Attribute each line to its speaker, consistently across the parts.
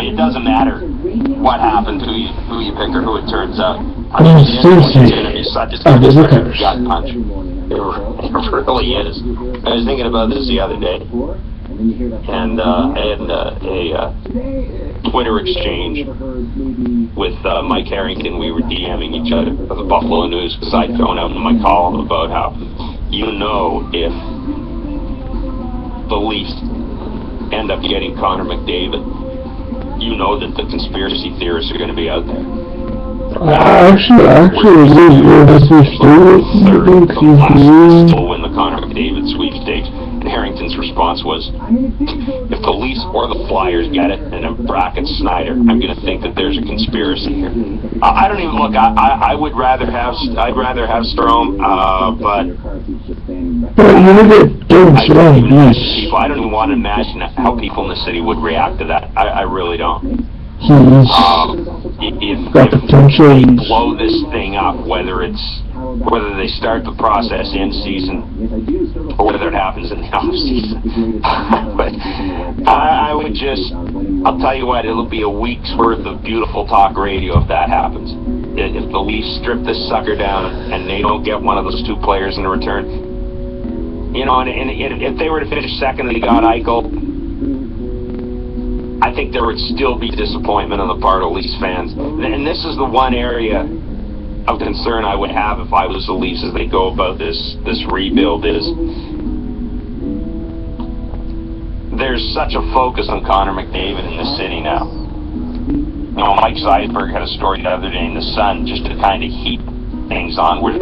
Speaker 1: It doesn't matter what happened, who you pick or who it turns out.
Speaker 2: Seriously,
Speaker 1: It's going to be such a gut punch. It really is. I was thinking about this the other day, and a Twitter exchange with Mike Harrington. We were DMing each other for the Buffalo News because I'd thrown out in my column about how, if the Leafs end up getting Connor McDavid, that the conspiracy theorists are going to be out there.
Speaker 2: Actually,
Speaker 1: will win the Connor McDavid sweepstakes. And Harrington's response was, if the Leafs or the Flyers get it, and in brackets Snyder, I'm going to think that there's a conspiracy here. I don't even look. I would rather have. I'd rather have Strome, but
Speaker 2: you look at
Speaker 1: people. I don't even want to imagine how people in the city would react to that. I really don't. If they blow this thing up, whether they start the process in season or whether it happens in the off season, but I'll tell you what, it'll be a week's worth of beautiful talk radio if that happens. If the Leafs strip this sucker down and they don't get one of those two players in return, and if they were to finish second and they got Eichel, I think there would still be disappointment on the part of Leafs fans. And this is the one area of concern I would have if I was the Leafs as they go about this rebuild is there's such a focus on Connor McDavid in the city now. Mike Seisberg had a story the other day in The Sun just to kind of heat things on where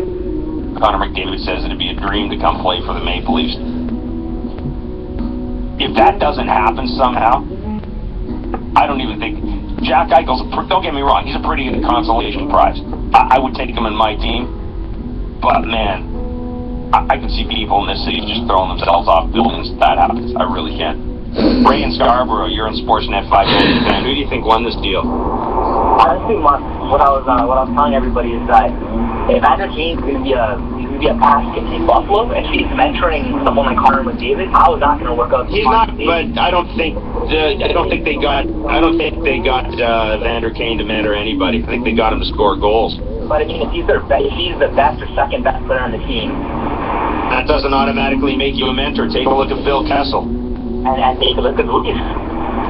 Speaker 1: Connor McDavid says it'd be a dream to come play for the Maple Leafs. If that doesn't happen somehow, I don't even think Jack Eichel's. Don't get me wrong; he's a pretty good consolation prize. I would take him in my team, but man, I can see people in this city just throwing themselves off buildings if that happens. I really can. Ray in Scarborough, you're on Sportsnet 590 fan. Who do you think won this deal?
Speaker 3: Honestly, what I was telling everybody is that if Andrew Kane's going to be a pass in Buffalo and he's mentoring someone like Connor McDavid, how is that going to work out?
Speaker 1: He's not, but I don't think they got Vander Kane to mentor anybody. I think they got him to score goals.
Speaker 3: But I mean, if he's the best or second best player on the team,
Speaker 1: that doesn't automatically make you a mentor. Take a look at Phil Kessel.
Speaker 3: And take a look at the Leafs.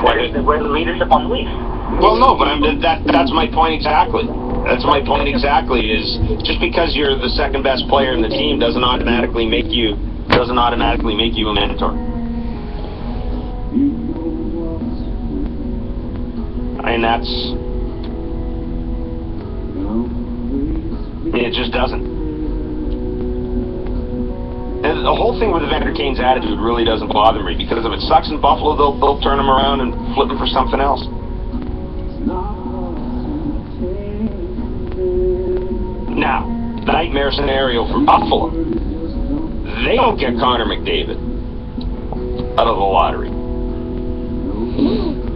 Speaker 3: Where's the leadership on the Leafs?
Speaker 1: Well, no, but that's my point exactly. That's my point exactly. Is just because you're the second best player in the team doesn't automatically make you a mentor. I mean, it just doesn't. And the whole thing with Evander Kane's attitude really doesn't bother me because if it sucks in Buffalo, they'll turn him around and flip him for something else. Now, the nightmare scenario for Buffalo, they don't get Connor McDavid out of the lottery.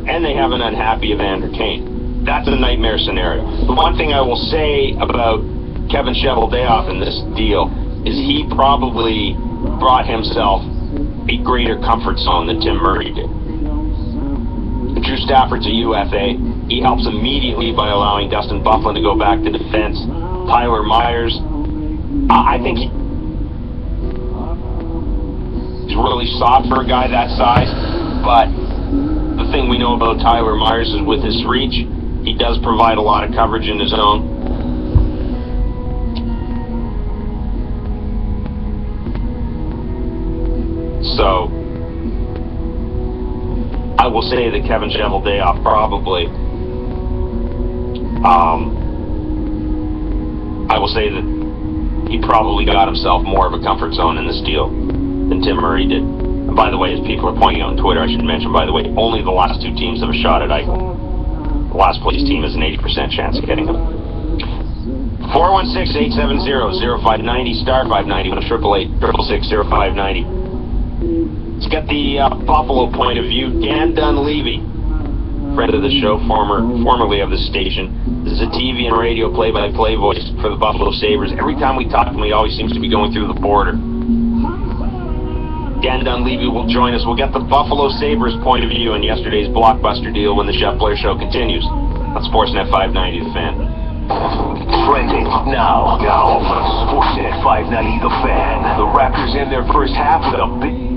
Speaker 1: And they have an unhappy Evander Kane. That's a nightmare scenario. The one thing I will say about Kevin Cheveldayoff in this deal is he probably brought himself a greater comfort zone than Tim Murray did. Drew Stafford's a UFA. He helps immediately by allowing Dustin Byfuglien to go back to defense. Tyler Myers, I think he's really soft for a guy that size, but the thing we know about Tyler Myers is with his reach, he does provide a lot of coverage in his zone. So, I will say that Kevin Cheveldayoff probably, I will say that he probably got himself more of a comfort zone in this deal than Tim Murray did. And by the way, as people are pointing out on Twitter, I should mention, by the way, only the last two teams have a shot at Eichel. The last place team has an 80% chance of getting him. 416-870-0590, star 590, 1-888-666-0590. It's got the Buffalo point of view. Dan Dunleavy, friend of the show, formerly of the station. This is a TV and radio play-by-play voice for the Buffalo Sabres. Every time we talk to him, he always seems to be going through the border. Dan Dunleavy will join us. We'll get the Buffalo Sabres point of view in yesterday's blockbuster deal when the Chef Blair Show continues. On Sportsnet 590 The Fan.
Speaker 4: Trending now, Sportsnet 590 The Fan. The Raptors end their first half with a big